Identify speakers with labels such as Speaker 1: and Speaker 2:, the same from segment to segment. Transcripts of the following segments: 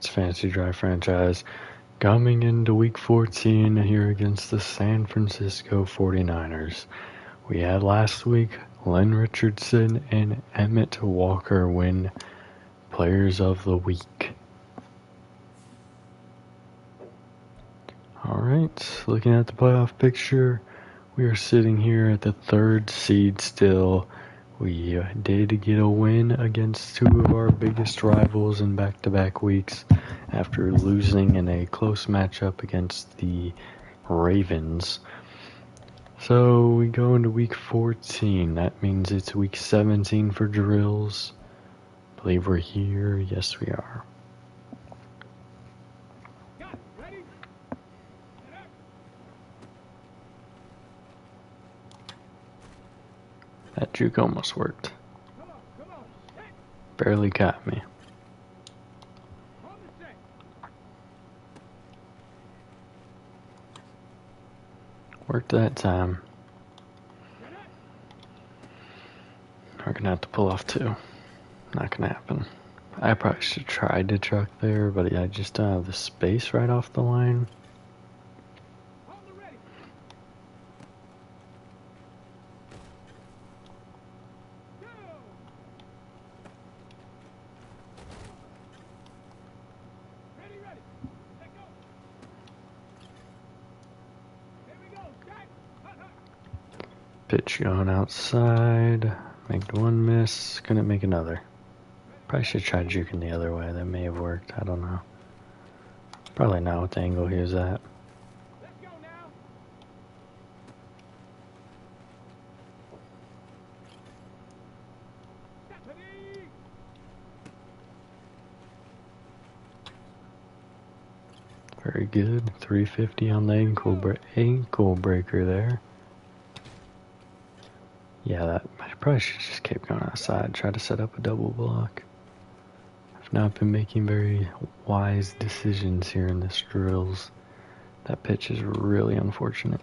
Speaker 1: Pirates Fantasy Draft franchise coming into Week 14 here against the San Francisco 49ers. We had last week Len Richardson and Emmett Walker win Players of the Week. Alright, looking at the playoff picture, we are sitting here at the 3rd seed still. We did get a win against two of our biggest rivals in back-to-back weeks after losing in a close matchup against the Ravens. So we go into week 14. That means it's week 17 for drills. I believe we're here. Yes, we are. That juke almost worked. Barely caught me. Worked that time. We're gonna have to pull off two. Not gonna happen. I probably should try to truck there, but I just don't have the space right off the line. Pitch going outside. Make one miss. Couldn't make another. Probably should try juking the other way. That may have worked. I don't know. Probably not with the angle he was at. Very good. 350 on the ankle breaker there. Yeah, that I probably should just keep going outside. Try to set up a double block. I've not been making very wise decisions here in this drills. That pitch is really unfortunate.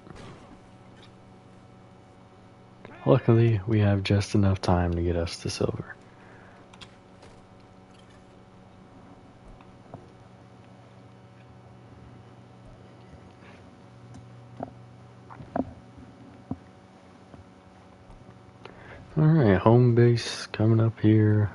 Speaker 1: Luckily, we have just enough time to get us to silver. Alright, home base coming up here.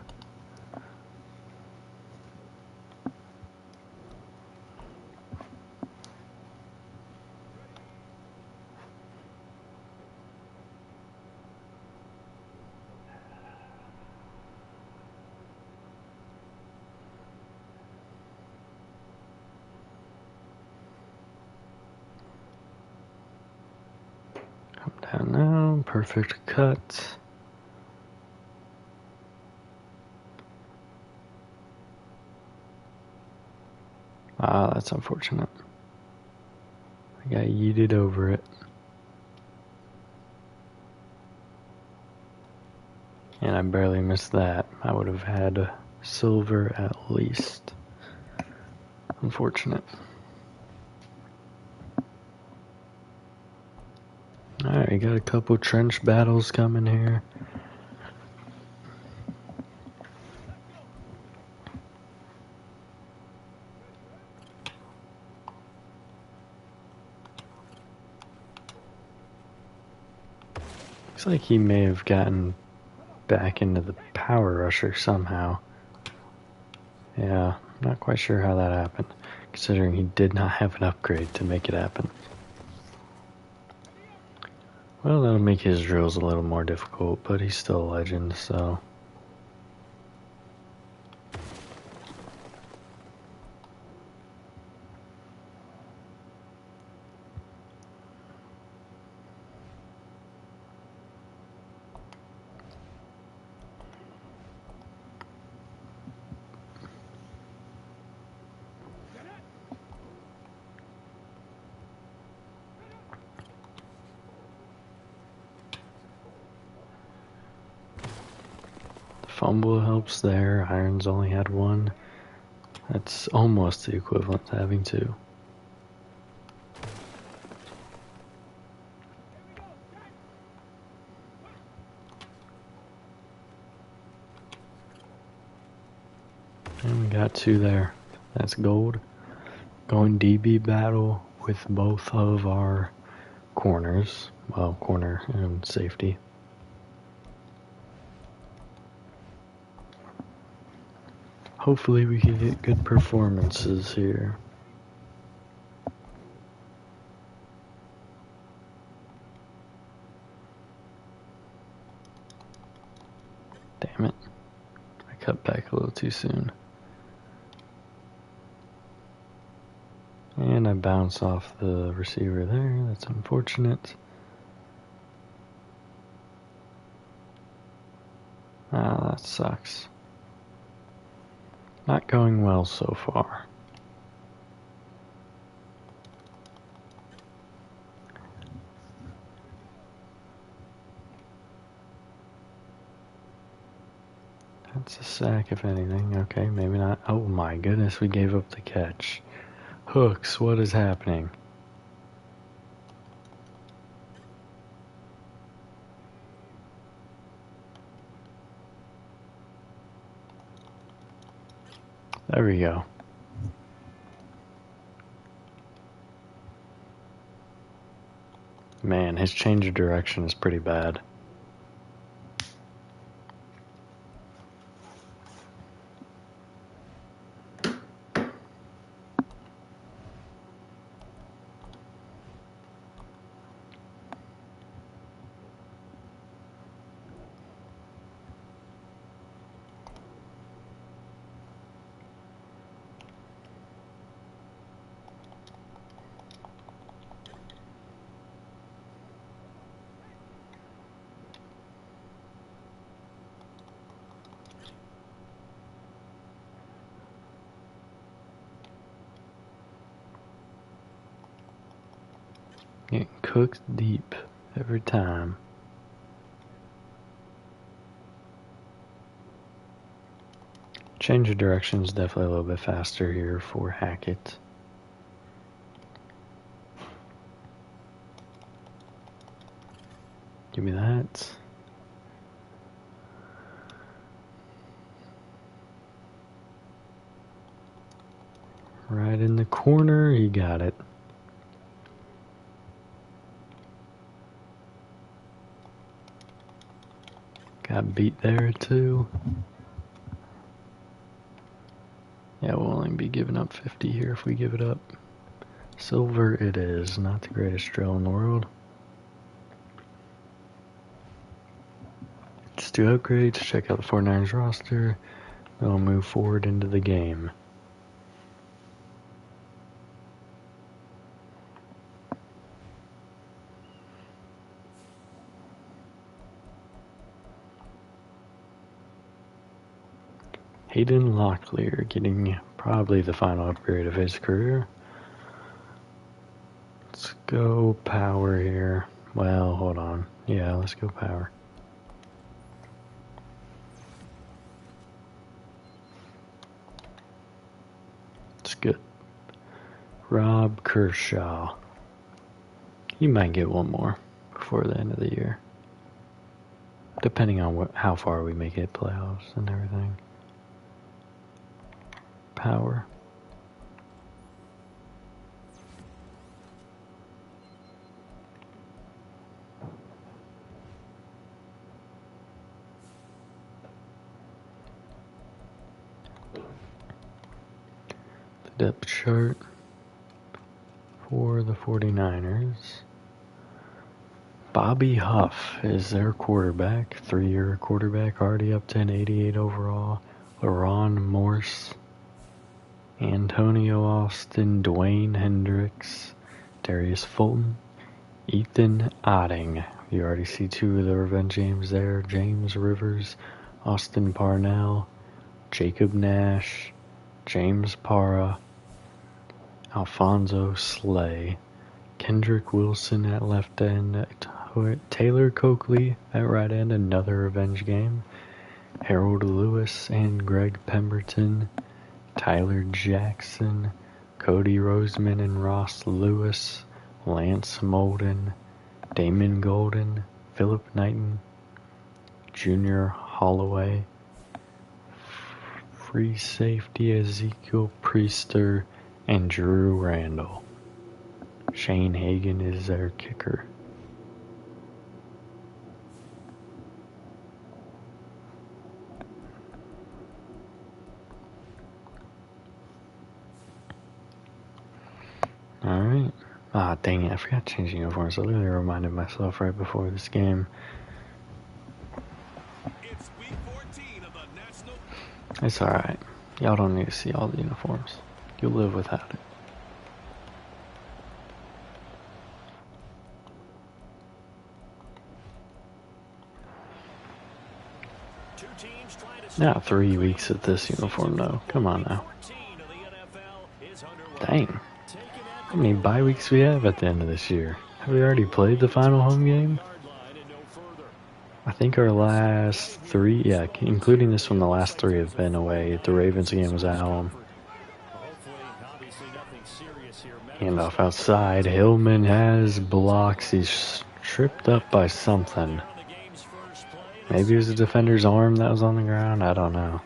Speaker 1: Come down now, perfect cut. Ah, that's unfortunate. I got yeeted over it. And I barely missed that. I would have had silver at least. Unfortunate. Alright, we got a couple trench battles coming here. Looks like he may have gotten back into the power rusher somehow. Yeah, not quite sure how that happened, considering he did not have an upgrade to make it happen. Well, that'll make his drills a little more difficult, but he's still a legend, so... Fumble helps there. Irons only had one. That's almost the equivalent to having two. And we got two there. That's gold. Going DB battle with both of our corners. Well, corner and safety. Hopefully we can get good performances here. Damn it. I cut back a little too soon. And I bounce off the receiver there. That's unfortunate. Ah, that sucks. Not going well so far. That's a sack, if anything. Okay, maybe not. Oh my goodness, we gave up the catch. Hooks, what is happening? There we go. Man, his change of direction is pretty bad. Getting cooked deep every time. Change of direction is definitely a little bit faster here for Hackett. Give me that. Right in the corner, he got it. Got beat there too. Yeah, we'll only be giving up 50 here if we give it up. Silver it is, not the greatest drill in the world. Let's do upgrades, check out the 49ers roster, then we'll move forward into the game. Hayden Locklear getting probably the final upgrade of his career. Let's go power here. Well, hold on. Yeah, let's go power. It's good. Rob Kershaw. He might get one more before the end of the year. Depending on how far we make it playoffs and everything. Power. The depth chart for the 49ers. Bobby Huff is their quarterback, 3-year quarterback, already up to an 88 overall. LaRon Morse, Antonio Austin, Dwayne Hendricks, Darius Fulton, Ethan Otting. You already see two of the revenge games there. James Rivers, Austin Parnell, Jacob Nash, James Para, Alfonso Slay, Kendrick Wilson at left end, Taylor Coakley at right end, another revenge game, Harold Lewis and Greg Pemberton, Tyler Jackson, Cody Roseman and Ross Lewis, Lance Molden, Damon Golden, Philip Knighton, Junior Holloway, free safety Ezekiel Priester and Drew Randall. Shane Hagan is their kicker. Alright. Ah, dang it, I forgot to change the uniforms. I literally reminded myself right before this game. It's alright. Y'all don't need to see all the uniforms. You'll live without it. Now 3 weeks at this uniform though. Come on now. Dang. How many bye weeks we have at the end of this year? Have we already played the final home game? I think our last 3, yeah, including this one, the last 3 have been away. The Ravens game was at home. Handoff outside. Hillman has blocks. He's tripped up by something. Maybe it was the defender's arm that was on the ground. I don't know.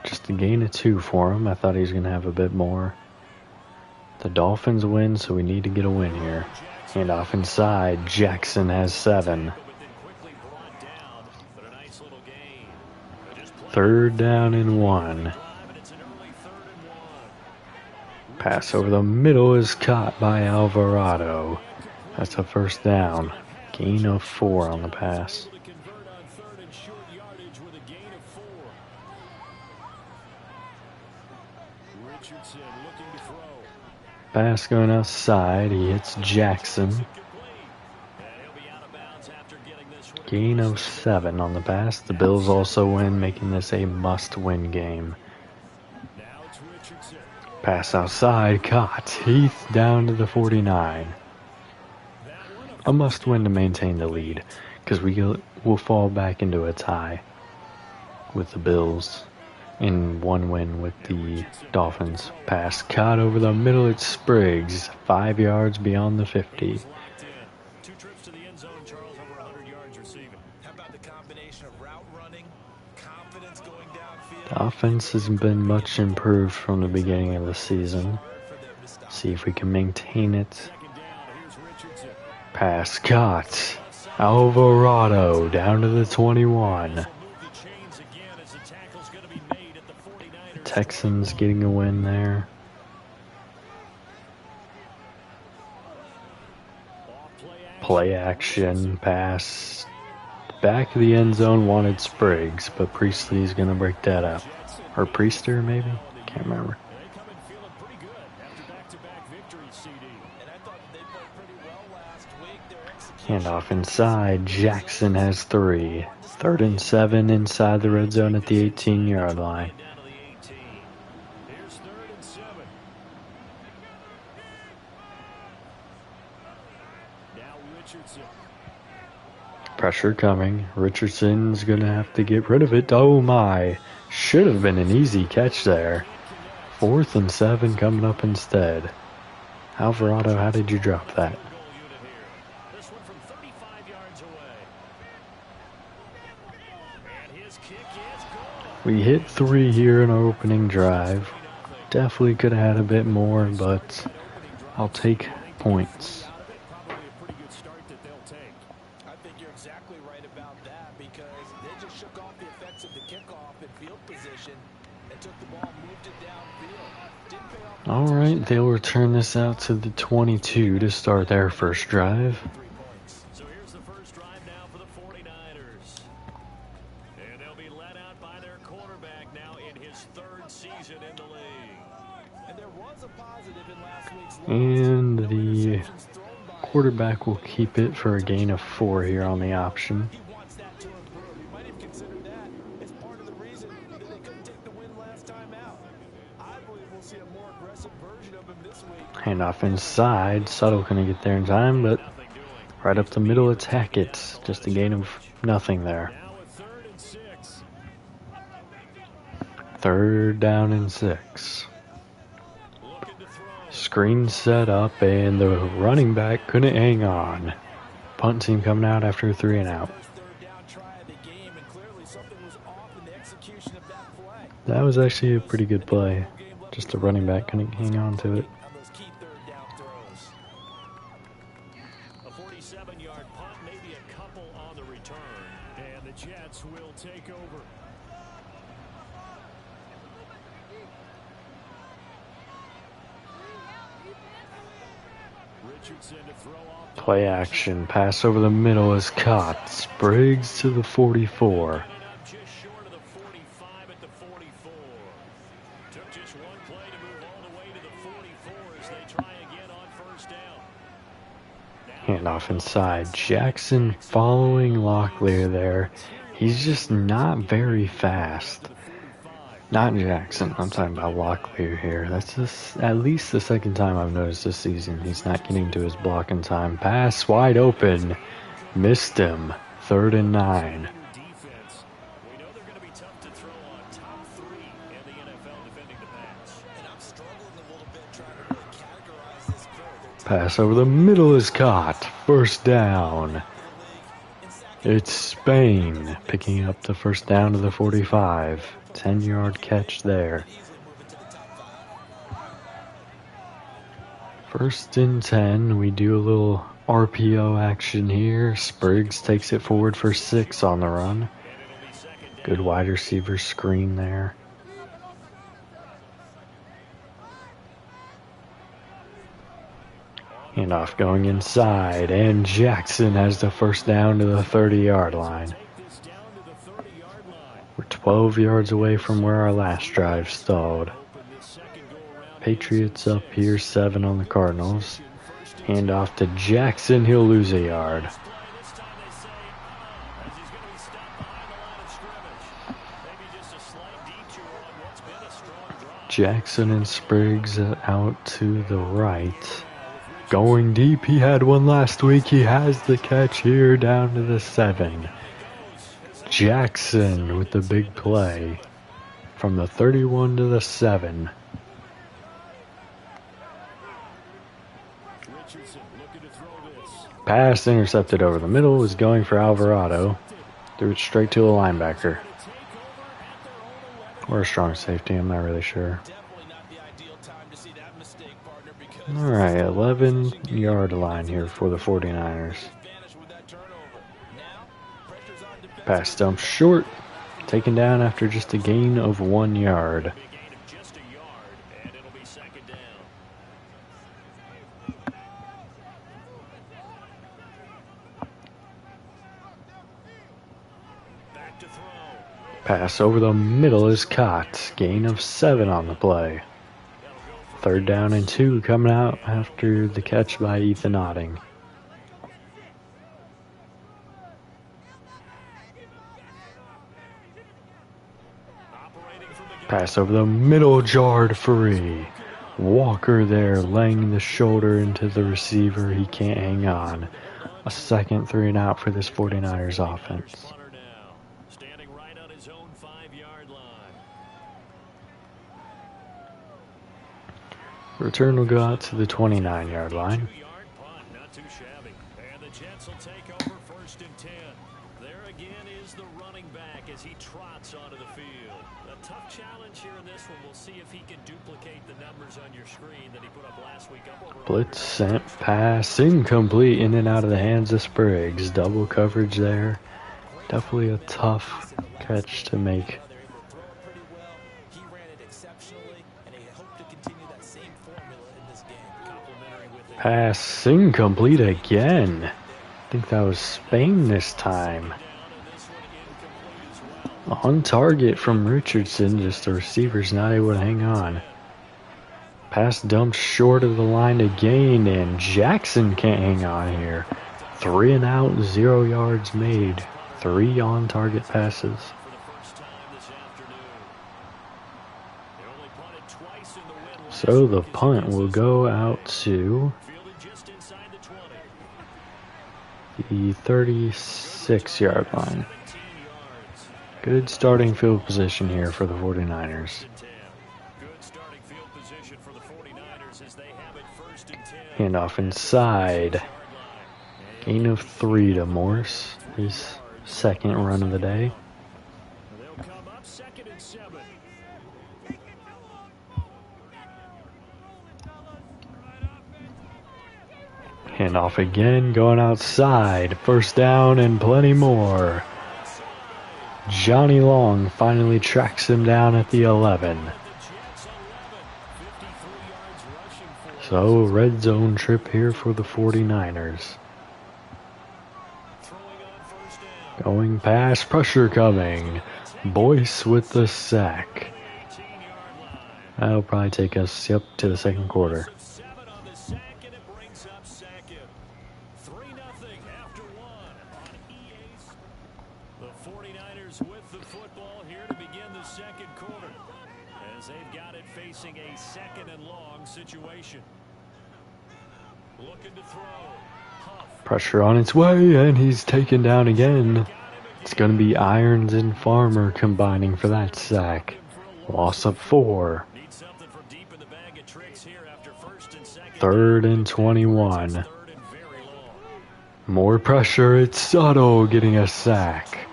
Speaker 1: Just a gain of 2 for him. I thought he was going to have a bit more. The Dolphins win, so we need to get a win here. Handoff inside. Jackson has 7. 3rd down and 1. Pass over the middle is caught by Alvarado. That's a 1st down. Gain of 4 on the pass. Pass going outside. He hits Jackson. Gain of 7 on the pass. The Bills also win, making this a must-win game. Pass outside. Caught. Heath down to the 49. A must-win to maintain the lead, because we'll fall back into a tie with the Bills. In 1 win with the Dolphins. Pass caught over the middle. It's Spriggs. 5 yards beyond the 50.
Speaker 2: 2 trips to the end zone, Charles, over 100 yards receiving. How about the combination of route running, confidence going downfield?
Speaker 1: The offense has been much improved from the beginning of the season. See if we can maintain it. Pass caught. Alvarado down to the 21. Texans getting a win there. Play action, pass. Back of the end zone, wanted Spriggs, but Priestley's going to break that up. Or Priester, maybe? Can't remember. Handoff inside. Jackson has 3. 3rd and 7 inside the red zone at the 18-yard line. Pressure coming. Richardson's going to have to get rid of it. Oh my. Should have been an easy catch there. 4th and 7 coming up instead. Alvarado, how did you drop that? We hit 3 here in our opening drive. Definitely could have had a bit more, but I'll take points. Alright, they'll return this out to the 22 to start their first drive.
Speaker 2: So here's the first drive now for the 49ers. And they'll be led out by their quarterback now in his 3rd season in the league. And there was a positive in last week's loss.
Speaker 1: And the quarterback will keep it for a gain of 4 here on the option.
Speaker 2: He wants that to improve. You might have considered that as part of the reason that they couldn't take the win last time out. I believe we'll see a more aggressive version of him this week.
Speaker 1: Handoff inside. Suttle couldn't get there in time, but right up the middle, it's Hackett. Just a gain of nothing there. 3rd down and 6. Screen set up, and the running back couldn't hang on. Punt team coming out after a 3 and out. That was actually a pretty good play. Just the running back couldn't hang on to it.
Speaker 2: A 47-yard punt, maybe a couple on the return. And the Jets will take over. Richardson to throw off.
Speaker 1: Play action. Pass over the middle is caught. Spriggs to the 44.
Speaker 2: Just short of the 45 at the 44. Took just one play to move all the way to the 44 as they try again on first down.
Speaker 1: Handoff inside. Jackson following Locklear there. He's just not very fast. Not Jackson. I'm talking about Locklear here. That's just at least the second time I've noticed this season. He's not getting to his blocking time. Pass wide open. Missed him. 3rd and 9.
Speaker 2: We know they're going to be tough to throw on. Top 3 in the NFL defending the pass. And I'm struggling a little bit trying to really categorize this play.
Speaker 1: Pass over the middle is caught. 1st down. It's Spain picking up the 1st down to the 45. 10-yard catch there. 1st and 10. We do a little RPO action here. Spriggs takes it forward for 6 on the run. Good wide receiver screen there. Handoff going inside, and Jackson has the 1st down to the 30-yard line. We're 12 yards away from where our last drive stalled. Patriots up here, 7 on the Cardinals. Handoff to Jackson, he'll lose a yard. Jackson and Spriggs out to the right. Going deep, he had one last week. He has the catch here down to the 7. Jackson with the big play from the 31 to the 7. Pass intercepted over the middle, is going for Alvarado. Threw it straight to a linebacker. Or a strong safety, I'm not really sure. Alright, 11-yard line here for the 49ers. Pass dump short. Taken down after just a gain of 1 yard. Pass over the middle is caught. Gain of 7 on the play. 3rd down and 2 coming out after the catch by Ethan Otting. Pass over the middle, jarred free. Walker there laying the shoulder into the receiver. He can't hang on. A 2nd 3 and out for this 49ers offense. Return will go out to the 29-yard line.
Speaker 2: Not too shabby. And the Jets will take over 1st and 10. There again is the running back as he trots onto the field. A tough challenge here in this one. We'll see if he can duplicate the numbers on your screen that he put up last week.
Speaker 1: Blitz sent, pass incomplete, in and out of the hands of Spriggs. Double coverage there. Definitely a tough catch to make. Pass incomplete again. I think that was Spain this time. On target from Richardson, just the receiver's not able to hang on. Pass dumped short of the line again, and Jackson can't hang on here. 3 and out, 0 yards made. 3 on target passes. So the punt will go out to the 36-yard line. Good starting field position here for the 49ers. Handoff inside. Gain of 3 to Morse. His 2nd run of the day. Handoff again, going outside. First down and plenty more. Johnny Long finally tracks him down at the 11. So, red zone trip here for the 49ers. Going past, pressure coming. Boyce with the sack. That'll probably take us, to the second quarter.
Speaker 2: The 49ers with the football here to begin the second quarter, as they've got it facing a second and long situation. Looking to throw. Huff.
Speaker 1: Pressure on its way, and he's taken down again. It's going to be Irons and Farmer combining for that sack. Loss of 4. Third and 21. More pressure. It's Soto getting a sack.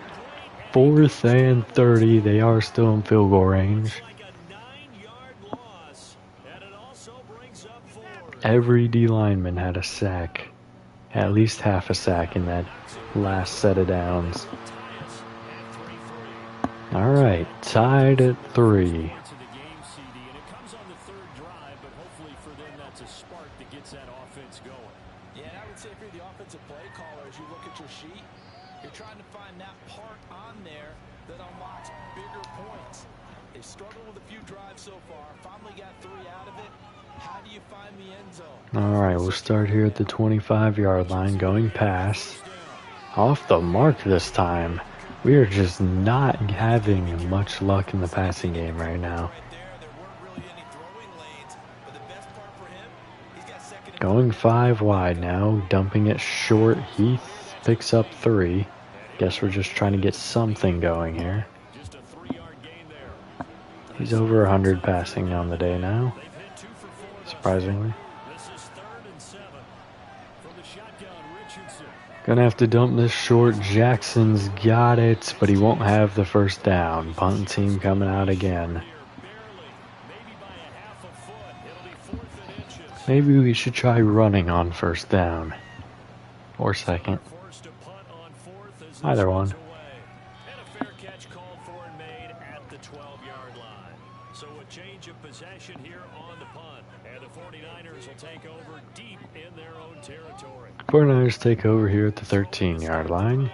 Speaker 1: 4th and 30. They are still in field goal range. Every D lineman had a sack. At least half a sack in that last set of downs. Alright, tied at 3. Alright, we'll start here at the 25-yard line, going pass. Off the mark this time. We are just not having much luck in the passing game right now. Going 5 wide now, dumping it short. Heath picks up 3. Guess we're just trying to get something going here. He's over 100 passing on the day now, surprisingly. Gonna have to dump this short. Jackson's got it, but he won't have the first down. Punt team coming out again. Maybe we should try running on first down. Or second. Either one.
Speaker 2: So a change of possession here on the punt. And the 49ers will take over deep in their own territory.
Speaker 1: 49ers take over here at the 13-yard line.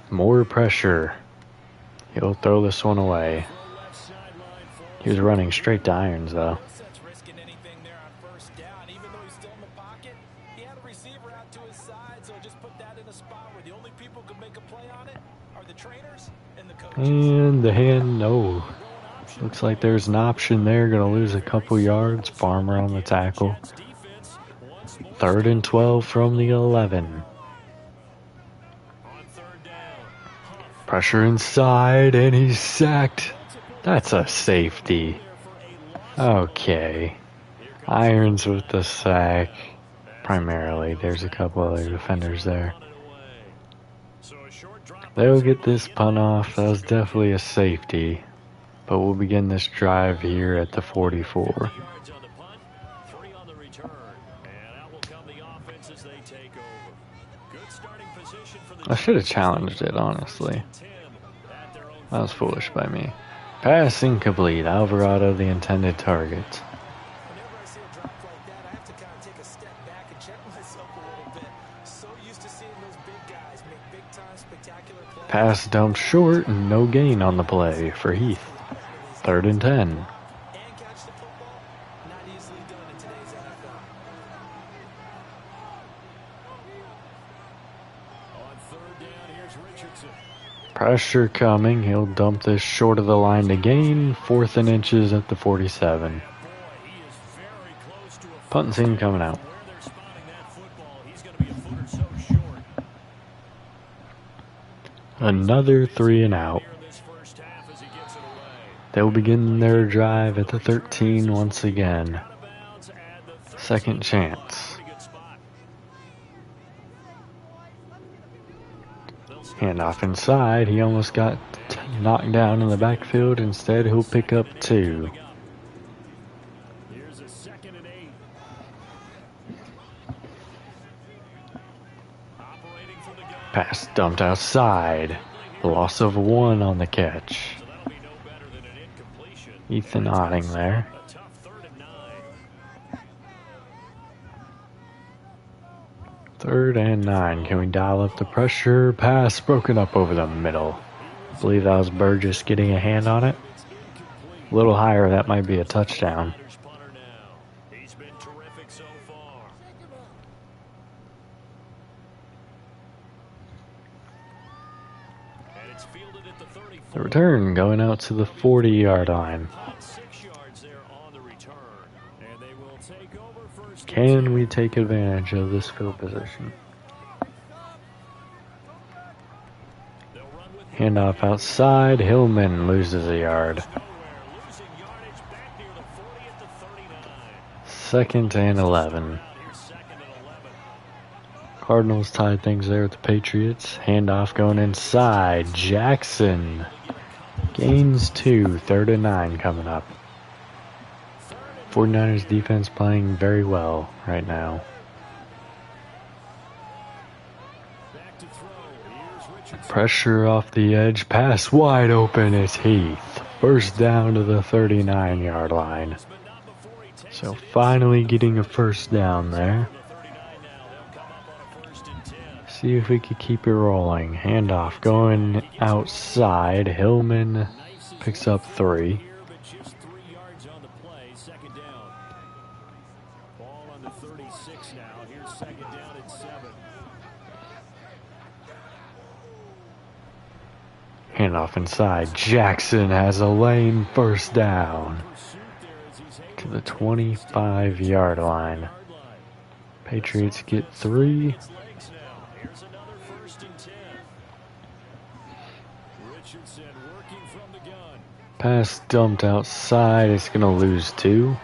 Speaker 1: More pressure. He'll throw this one away. He was running straight to Irons, though. And the hand, no. Looks like there's an option there. Gonna lose a couple yards. Farmer on the tackle. 3rd and 12 from the 11. Pressure inside, and he's sacked. That's a safety. Okay. Irons with the sack. Primarily, there's a couple other defenders there. They'll get this punt off. That was definitely a safety. But we'll begin this drive here at the 44. I should have challenged it, honestly. That was foolish by me. Pass incomplete. Alvarado, the intended target. Pass dumped short, and no gain on the play for Heath. 3rd and 10. Pressure coming. He'll dump this short of the line to gain. 4th and inches at the 47. Punt team coming out. Another 3 and out. They'll begin their drive at the 13 once again. Second chance. Handoff inside. He almost got knocked down in the backfield. Instead, he'll pick up 2. Pass dumped outside. Loss of 1 on the catch.
Speaker 2: So that'll be no better than an incompletion.
Speaker 1: Ethan Otting there.
Speaker 2: A tough 3rd and 9.
Speaker 1: 3rd and 9. Can we dial up the pressure? Pass broken up over the middle. I believe that was Burgess getting a hand on it. A little higher, that might be a touchdown.
Speaker 2: Punter now. He's been terrific so far. And it's fielded at the 34.
Speaker 1: The return going out to the 40-yard line.
Speaker 2: 6 yards there on the return. And they will take over first.
Speaker 1: Can we take advantage of this field position?
Speaker 2: They'll run with
Speaker 1: Handoff outside. Hillman loses a yard.
Speaker 2: nowhere. Losing yardage back near the 40 at the 39.
Speaker 1: 2nd and 11.
Speaker 2: Out here, 2nd and 11.
Speaker 1: Cardinals tied things there with the Patriots. Handoff going inside. Jackson gains 2. 3rd and 9 coming up. 49ers defense playing very well right now.
Speaker 2: Back to throw. Here's Richardson.
Speaker 1: Pressure off the edge. Pass wide open. It's Heath. First down to the 39-yard line.
Speaker 2: But not before he takes
Speaker 1: So
Speaker 2: it.
Speaker 1: finally getting a first down there.
Speaker 2: The 39 now. They'll come up on a 1st and 10.
Speaker 1: See if we could keep it rolling. Handoff going outside. Hillman picks up 3.
Speaker 2: Here, but just 3 yards on the play. 2nd down. Ball on the 36 now. Here's 2nd down and 7.
Speaker 1: Handoff inside. Jackson has a lane. First down
Speaker 2: Pursuit there as he's
Speaker 1: to the 25-yard line.
Speaker 2: line.
Speaker 1: Patriots get 3.
Speaker 2: Legs now. Here's another 1st and 10. Richardson working from the gun.
Speaker 1: Pass dumped outside. It's going to lose 2.
Speaker 2: The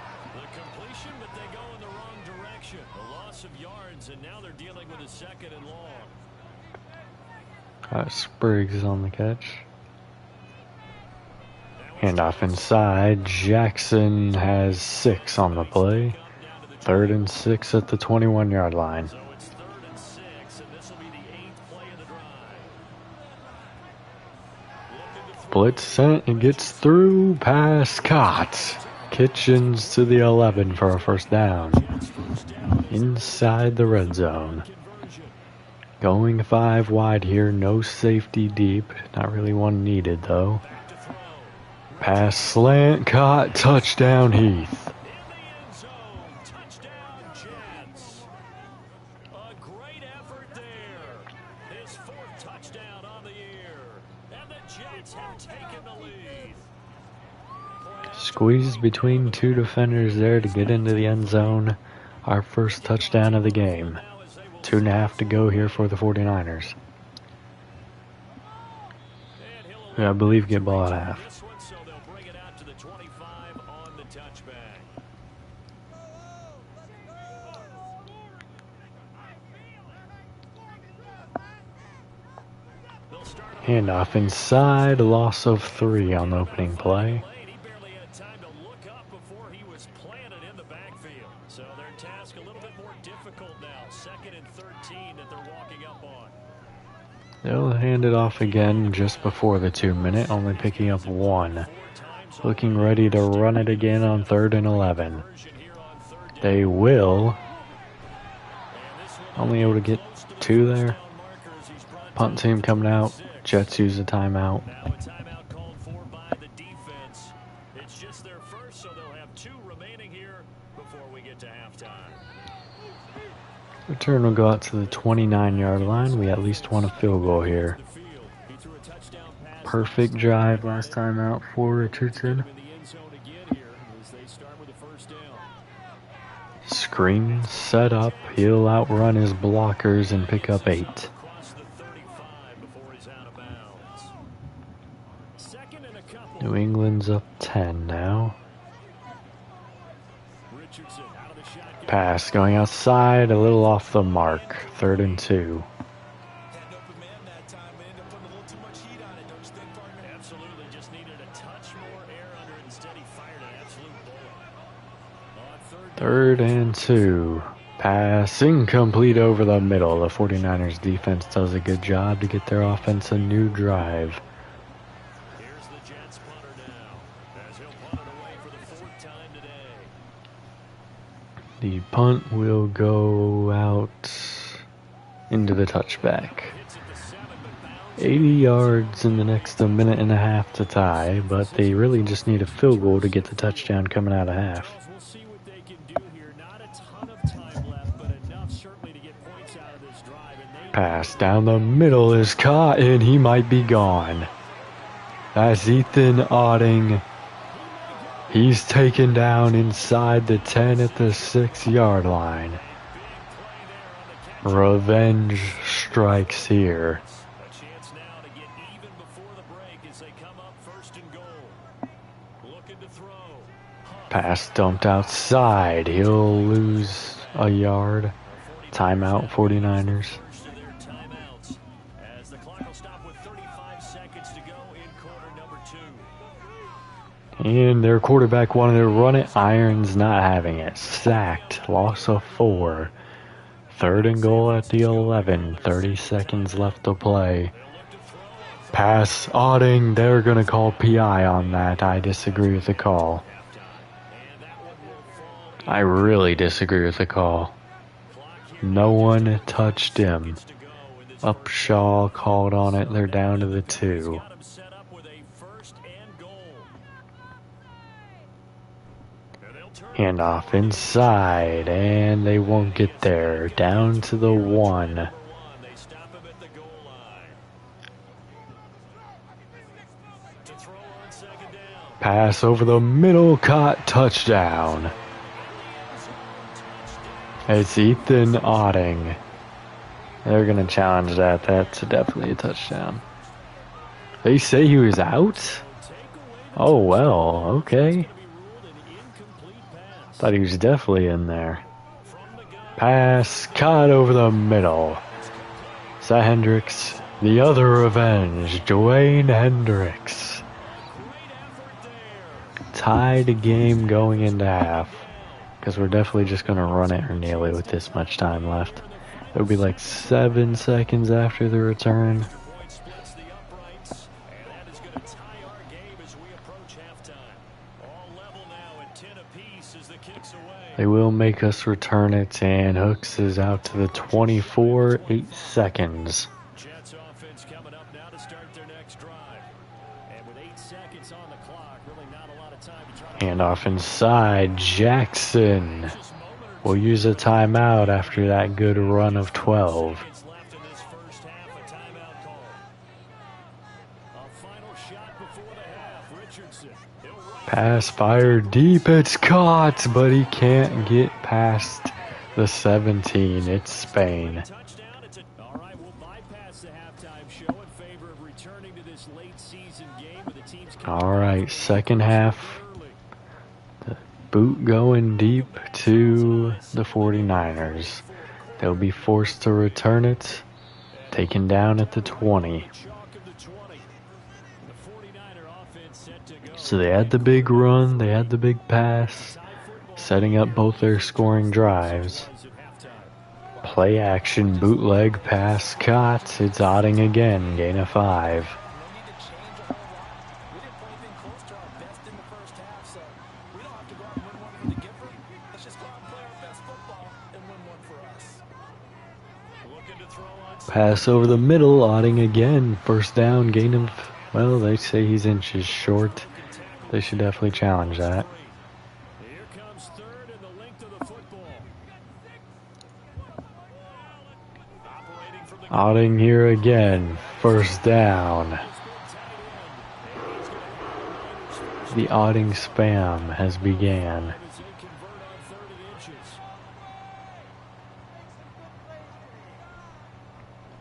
Speaker 2: completion, but they go in the wrong direction. A loss of yards, and now they're dealing with a 2nd and long.
Speaker 1: Spriggs on the catch. Handoff inside. Jackson has 6 on the play. 3rd and 6 at the 21-yard line.
Speaker 2: So it's 3rd and 6, and this will be the 8th play of the drive. Looking to throw.
Speaker 1: Blitz sent and gets through. Pass caught. Kitchens to the 11 for a first down. Inside the red zone.
Speaker 2: Conversion.
Speaker 1: Going 5 wide here. No safety deep. Not really one needed though.
Speaker 2: Back to throw.
Speaker 1: Pass slant caught. Touchdown Heath.
Speaker 2: In the end zone. Touchdown, Jets. A great effort there. His 4th touchdown on the year. And the Jets have taken the lead.
Speaker 1: Squeezed between 2 defenders there to get into the end zone. Our first touchdown of the game.
Speaker 2: Now as they will
Speaker 1: 2.5 to go here for the 49ers.
Speaker 2: and he'll
Speaker 1: Who I believe get ball at half.
Speaker 2: this one, so they'll bring it out to the 25 on the touchback. They'll start on
Speaker 1: Handoff inside. Loss of 3 on the opening play.
Speaker 2: lane. He barely had time to look up before he was planted in the backfield. So their task a little bit more difficult now. 2nd and 13 that they're walking up on.
Speaker 1: They'll hand it off again just before the 2-minute, only picking up 1.
Speaker 2: 4 times
Speaker 1: Looking ready to run it again on 3rd and 11.
Speaker 2: conversion here on 3rd down.
Speaker 1: They will.
Speaker 2: And this one
Speaker 1: Only able to get 2 there.
Speaker 2: down markers. He's brought
Speaker 1: Punt
Speaker 2: down
Speaker 1: team coming out.
Speaker 2: 6.
Speaker 1: Jets use a timeout.
Speaker 2: Now a timeout called for by the defense. It's just their first, so they'll have 2 remaining here before we get to halftime.
Speaker 1: Return will go out to the 29-yard line. We at least want a field goal here.
Speaker 2: The field. He threw a touchdown pass.
Speaker 1: Perfect drive last time out for Richardson.
Speaker 2: In the end zone again here as they start with a 1st down.
Speaker 1: Screen set up. He'll outrun his blockers and pick up 8.
Speaker 2: Across the 35 before he's out of bounds. 2nd and a couple.
Speaker 1: New England's up 10 now.
Speaker 2: Richardson out of the shotgun.
Speaker 1: Pass going outside, a little off the mark. 3rd and 2.
Speaker 3: Had open man that time, man. They're putting a little too much heat on it, don't you think, partner?
Speaker 2: Absolutely, just needed a touch more air under it. Instead, he fired an absolute bullet. On 3rd down,
Speaker 1: 3rd and 2. Pass incomplete over the middle. The 49ers defense does a good job to get their offense a new drive.
Speaker 2: Here's the Jets punter now, as he'll punt it away for the 4th time today.
Speaker 1: The punt will go out into the touchback. 80 yards in the next minute and a half to tie, but they really just need a field goal to get the touchdown coming out of half.
Speaker 2: We'll see what they can do here. Not a ton of time left, but enough certainly to get points out of this drive. And
Speaker 1: Pass down the middle is caught, and he might be gone. That's Ethan Otting. He's taken down inside the 10 at the 6-yard line. Revenge strikes here.
Speaker 2: a chance now to get even before the break as they come up 1st and goal. Looking to throw.
Speaker 1: Pass dumped outside. He'll lose a yard. Timeout 49ers.
Speaker 2: First of their timeouts as the clock will stop with 35 seconds to go in quarter number 2.
Speaker 1: And their quarterback wanted to run it. Irons not having it. Sacked. Loss of 4. 3rd and goal at the 11. 30 seconds left to play. Pass Otting. They're going to call PI on that. I disagree with the call. I really disagree with the call. No one touched him. Upshaw called on it. They're down to the 2.
Speaker 2: Got him set up with a 1st and goal. And they'll turn
Speaker 1: Handoff inside, and they won't get there. Down to the 1.
Speaker 2: They stop him at the goal line. To throw on 2nd down.
Speaker 1: Pass over the middle, caught, touchdown. It's Ethan Otting. They're going to challenge that. That's definitely a touchdown. They say he was out? Oh, well, okay. Thought he was definitely in there. Pass, caught over the middle. Is that Hendricks? The other revenge, Dwayne Hendricks. Tied the game going into half. Because we're definitely just going to run it or nail it with this much time left. It'll be like 7 seconds after the return.
Speaker 2: Point splits the uprights, and that is going to tie our game as we approach halftime. All level now at 10 apiece as the kicks away.
Speaker 1: They will make us return it, and Hooks is out to the 24, 8 seconds.
Speaker 2: Jets offense coming up now to start their next drive. And with 8 seconds on the clock, really not a lot of time to try to...
Speaker 1: Handoff inside, Jackson will use a timeout after that good run of 12.
Speaker 2: Seconds left in this first half, a timeout call. A final shot before the half. Richardson. He'll run.
Speaker 1: Pass fired deep, it's caught, but he can't get past the 17. It's Spain.
Speaker 2: Touchdown. All right, we'll bypass the halftime show in favor of returning to this late season game with the teams.
Speaker 1: All right, second half.
Speaker 2: Early.
Speaker 1: Boot going deep to the 49ers. They'll be forced to return it. Taken down at the 20.
Speaker 2: Chalk of the 20. The 49er offense set to go.
Speaker 1: So they had the big run, they had the big pass, setting up both their scoring drives. Play action, bootleg, pass, caught. It's Otting again, gain of 5.
Speaker 2: Looking to throw on
Speaker 1: Pass over the middle, Otting again. First down, gain of, well, they say he's inches short. They should definitely challenge that.
Speaker 2: Here comes 3rd and the length of the football. Operating from the
Speaker 1: Otting here again. First down. The Otting spam has began.
Speaker 2: as he convert on 3rd and inches.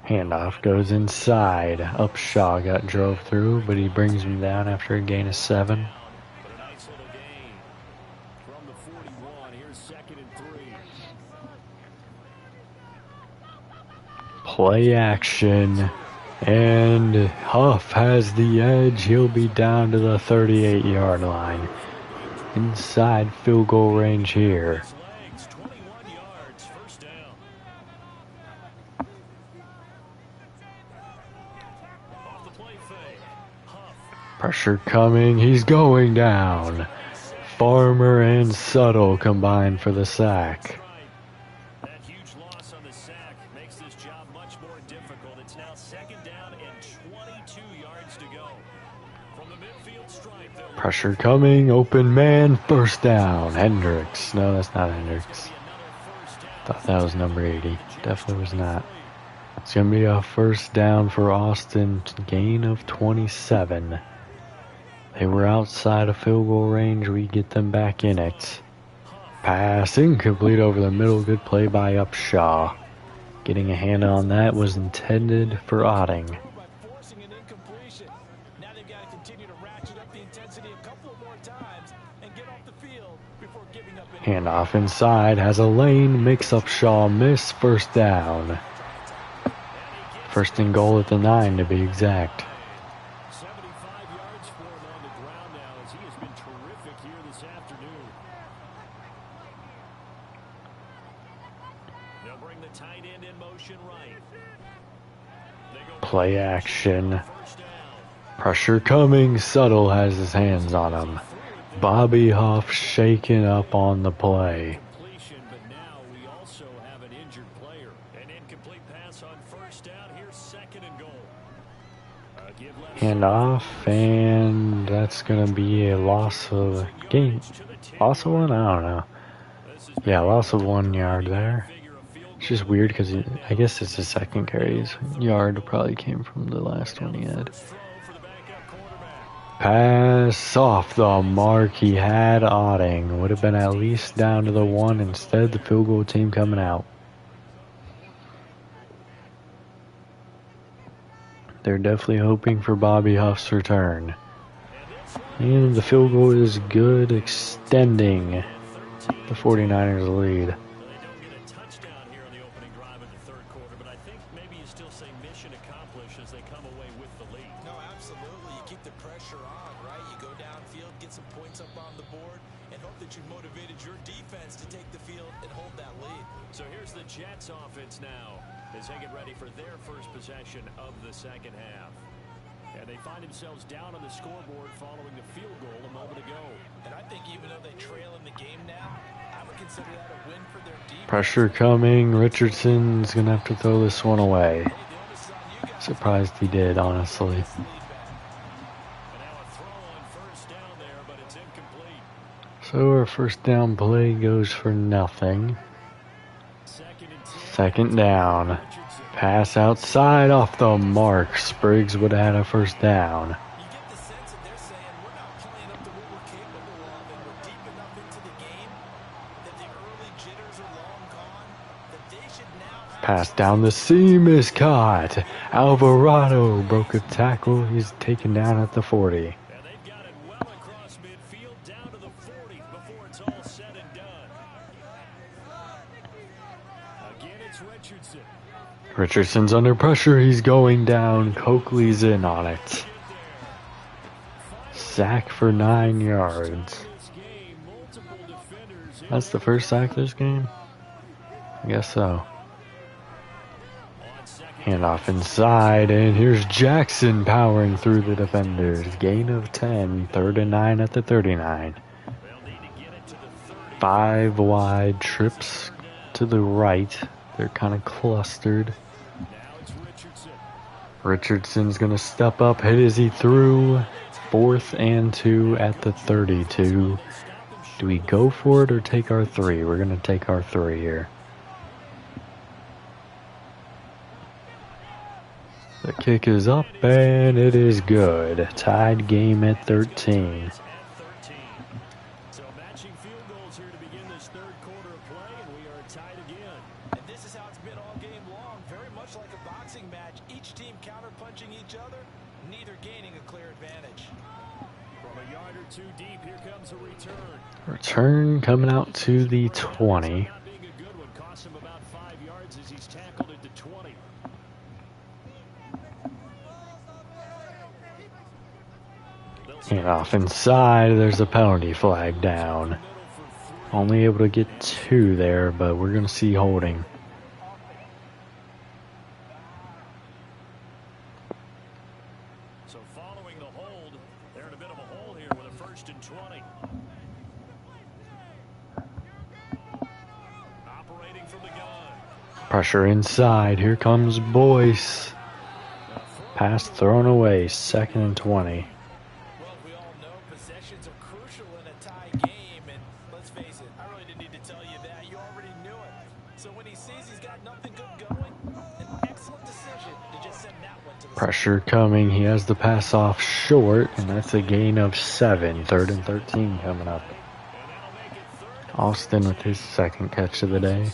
Speaker 1: Handoff goes inside. Upshaw got drove through, but he brings him down after a gain of 7.
Speaker 2: But a nice little gain from the 41. Here's 2nd and 3.
Speaker 1: Play action. And Huff has the edge. He'll be down to the 38-yard line. Inside field goal range here.
Speaker 2: Legs, 21 yards. First
Speaker 1: Pressure coming. He's going down. Farmer and Subtle combined for the sack.
Speaker 2: That huge loss on the sack makes this job much more difficult. It's now 2nd down and 22 yards to go. From the midfield stripe,
Speaker 1: Pressure coming. Open man. First down. Hendricks. No, that's not Hendricks. Thought that was number 80. Definitely was not. It's going to be a first down for Austin. Gain of 27. They were outside of field goal range. We get them back in it. Pass incomplete over the middle. Good play by Upshaw. Getting a hand on that was intended for Otting. Handoff inside. Has a lane. Makes Upshaw miss. First down. First and goal at the 9 to be exact.
Speaker 2: 75 yards for him on the ground now as he has been terrific here this afternoon. They'll bring the tight end in motion right.
Speaker 1: Play action. Pressure coming. Subtle has his hands on him. Bobby Huff shaken up on the play.
Speaker 2: But now we also have an injured player. An incomplete pass on first down. Here's 2nd and goal.
Speaker 1: Hand off, and that's going to be a loss of game. Loss of one? I don't know. Yeah, loss of 1 yard there. It's just weird because I guess it's his second carry. His yard probably came from the last one he had. Pass off the mark. He had Otting. Would have been at least down to the 1. Instead, the field goal team coming out. They're definitely hoping for Bobby Huff's return. And the field goal is good, extending the 49ers lead.
Speaker 2: So here's the Jets offense now as they get ready for their first possession of the second half. And they find themselves down on the scoreboard following the field goal a moment ago.
Speaker 3: And I think even though they trail in the game now, I would consider that a win for their defense.
Speaker 1: Pressure coming. Richardson's going to have to throw this one away. Surprised he did, honestly.
Speaker 2: And now a throw on first down there, but it's incomplete.
Speaker 1: So our first down play goes for nothing. 2nd down. Pass outside off the mark. Spriggs would have had a first down.
Speaker 3: You get the sense that they're saying we're not playing up to what we're capable of, and we're deep enough into the game that the early jitters are long gone, that they should now have
Speaker 1: Pass down the seam is caught. Alvarado broke a tackle. He's taken down at the 40.
Speaker 2: And they've got it well across midfield down to the 40 before it's all said and done. Again, it's Richardson.
Speaker 1: Richardson's under pressure. He's going down. Coakley's in on it. Sack for 9 yards. That's the first sack this game? I guess so. Handoff inside, and here's Jackson powering through the defenders. Gain of 10, 3rd and 9 at the 39. 5 wide trips to the right. They're kind of clustered. Richardson's going to step up, hit as he threw. 4th and 2 at the 32. Do we go for it or take our 3? We're going to take our 3 here. The kick is up, and it is good. Tied game at 13.
Speaker 2: So matching field goals here to begin this 3rd quarter of play, and we are tied again.
Speaker 3: And this is how it's been all game long, very much like a boxing match. Each team counter-punching each other, neither gaining a clear advantage.
Speaker 2: From a yard or 2 deep, here comes a return.
Speaker 1: Return coming out to the 20.
Speaker 2: Not being a good one, cost him about 5 yards as he's tackled at the 20.
Speaker 1: Off inside, there's a penalty flag down. Only able to get 2 there, but we're going to see holding.
Speaker 2: So following the hold,
Speaker 1: Pressure inside. Here comes Boyce. Pass thrown away. 2nd and 20.
Speaker 3: Well, we all know possessions are crucial in a tie game, and let's face it, I really didn't need to tell you that. You already knew it. So when he sees he's got nothing good going, an excellent decision to just send that one to the
Speaker 1: Pressure coming. He has the pass off short, and that's a gain of 7. 3rd and 13 coming up. Austin with his 2nd catch of the day.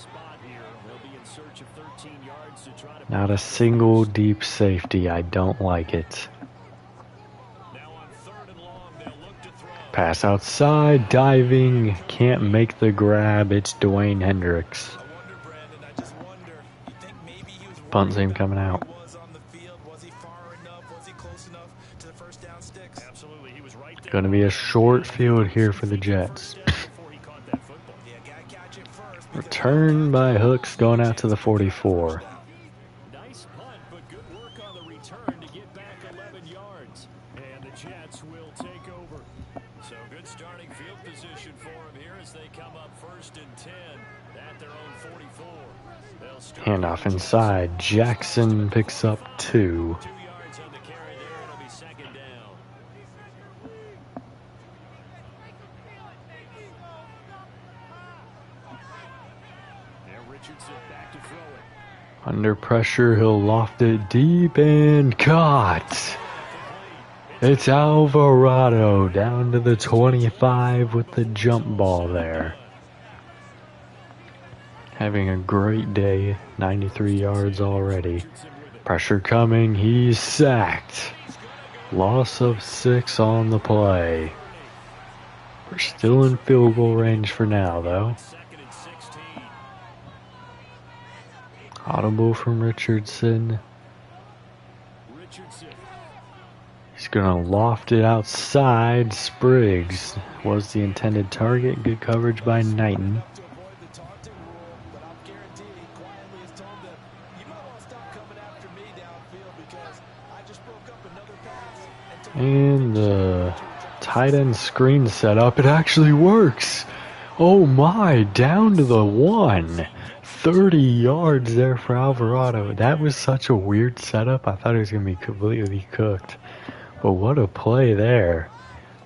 Speaker 1: Not a single deep safety. I don't like it. Pass outside, diving, can't make the grab. It's Dwayne Hendricks. Punt team coming out. Going to be a short field here for the Jets. Return by Hooks going out to the 44.
Speaker 2: Nice punt, but good work on the return to get back 11 yards. And the Jets will take over. So good starting field position for them here as they come up 1st and 10 at their own 44. They'll start
Speaker 1: Handoff inside. Jackson picks up 2.
Speaker 2: 2 yards on the carry there. It'll be 2nd down. And Richardson back to throw it.
Speaker 1: Under pressure, he'll loft it deep and caught. It's Alvarado down to the 25 with the jump ball there. Having a great day, 93 yards already. Pressure coming, he's sacked. Loss of 6 on the play. We're still in field goal range for now, though.
Speaker 2: 2nd and 16.
Speaker 1: Audible from Richardson.
Speaker 2: Richardson.
Speaker 1: He's gonna loft it outside. Spriggs was the intended target. Good coverage by Knighton.
Speaker 3: to avoid the taunting rule, but I'm guaranteed he quietly has told them, you might want to stop coming after me downfield because I just broke up another pass and took
Speaker 1: And the tight end screen setup. It actually works. Oh my, down to the 1. 30 yards there for Alvarado. That was such a weird setup. I thought it was going to be completely cooked. But what a play there.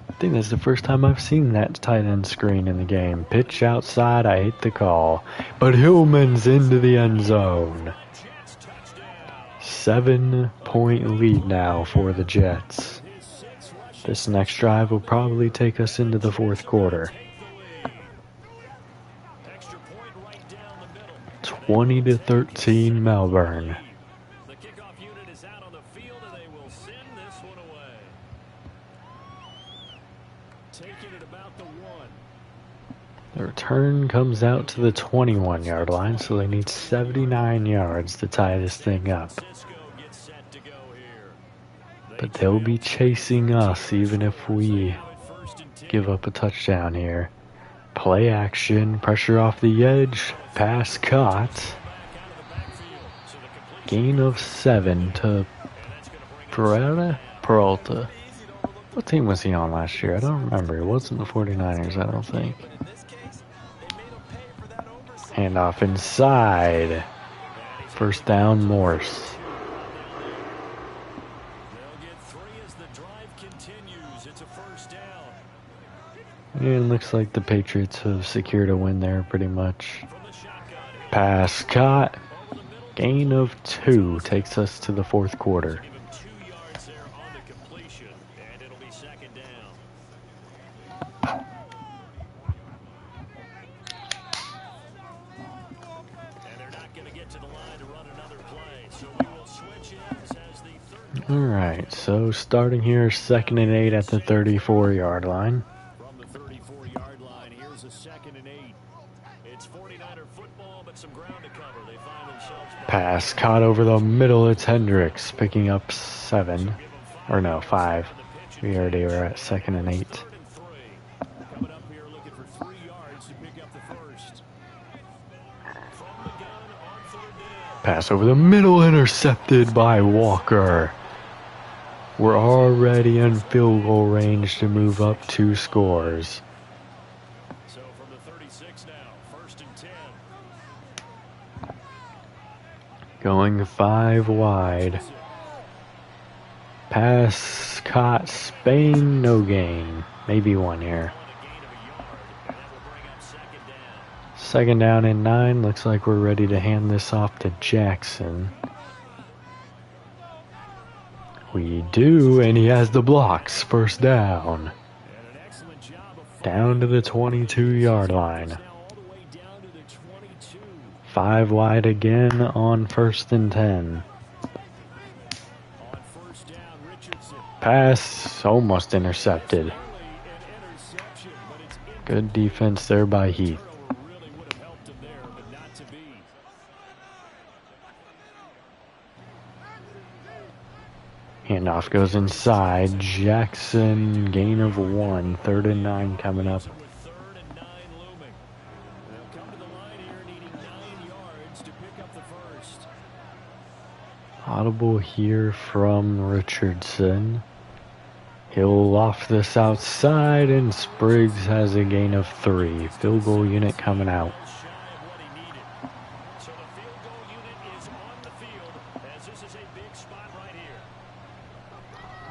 Speaker 1: I think that's the first time I've seen that tight end screen in the game. Pitch outside, I hate the call. But Hillman's into the end zone. 7-point lead now for the Jets. This next drive will probably take us into the 4th quarter.
Speaker 2: Extra point right down the middle.
Speaker 1: 20-13 Melbourne.
Speaker 2: The kickoff unit is out on the field, and they will send this one away. Taking it about the 1.
Speaker 1: The return comes out to the 21-yard line, so they need 79 yards to tie this thing up.
Speaker 2: Cisco gets set to go here.
Speaker 1: But they'll be chasing us even if we
Speaker 2: Now at 1st and 10.
Speaker 1: give up a touchdown here. Play action, pressure off the edge, pass caught.
Speaker 2: Back out of the backfield. So the complete
Speaker 1: Gain of 7 to Peralta. What team was he on last year? I don't remember. It wasn't the 49ers, I don't think.
Speaker 3: but in this case, they made him pay for that oversight.
Speaker 1: Handoff inside. 1st down, Morse.
Speaker 2: They'll get 3 as the drive continues. It's a 1st down.
Speaker 1: And looks like the Patriots have secured a win there pretty much.
Speaker 2: From the shotgun.
Speaker 1: Pass caught.
Speaker 2: Over the middle.
Speaker 1: Gain of 2 takes us to the 4th quarter.
Speaker 2: Give him 2 yards there on the completion, and it'll be 2nd down. And they're not going to get to the line to run another play, so we will switch ends as the 3rd
Speaker 1: Alright, so starting here, 2nd and 8 at the 34-yard line.
Speaker 2: from the 34-yard line. Here's a 2nd and 8. It's 49er football, but some ground to cover. They find themselves back.
Speaker 1: Pass caught over the middle. It's Hendricks picking up 7. Or no, 5. We already were at 2nd and 8.
Speaker 2: 3rd and 3. Coming up here looking for 3 yards to pick up the 1st. From the gun on 3rd down.
Speaker 1: Pass over the middle, intercepted by Walker. We're already in field goal range to move up 2 scores.
Speaker 2: So from the 36 now, 1st and 10.
Speaker 1: Going 5 wide. Pass caught. Spain, no gain. Maybe 1 here. Second down and 9. Looks like we're ready to hand this off to Jackson. We do, and he has the blocks. First down. Down to the 22-yard line. 5 wide again on 1st and 10. Pass almost intercepted. Good defense there by Heath. Handoff goes inside. Jackson, gain of 1. 3rd and 9 coming up. Audible here from Richardson. He'll off this outside, and Spriggs has a gain of 3. Field goal unit coming out.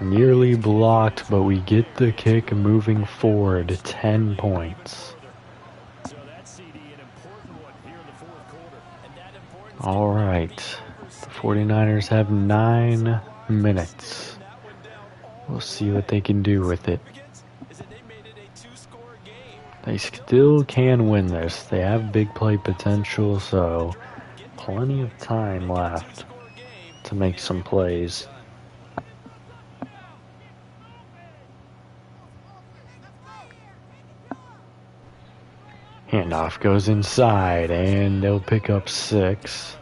Speaker 1: Nearly blocked, but we get the kick moving forward. 10 points. All right. The 49ers have 9 minutes. We'll see what they can do with it. They still can win this. They have big play potential, so plenty of time left to make some plays. Handoff goes inside, and they'll pick up 6.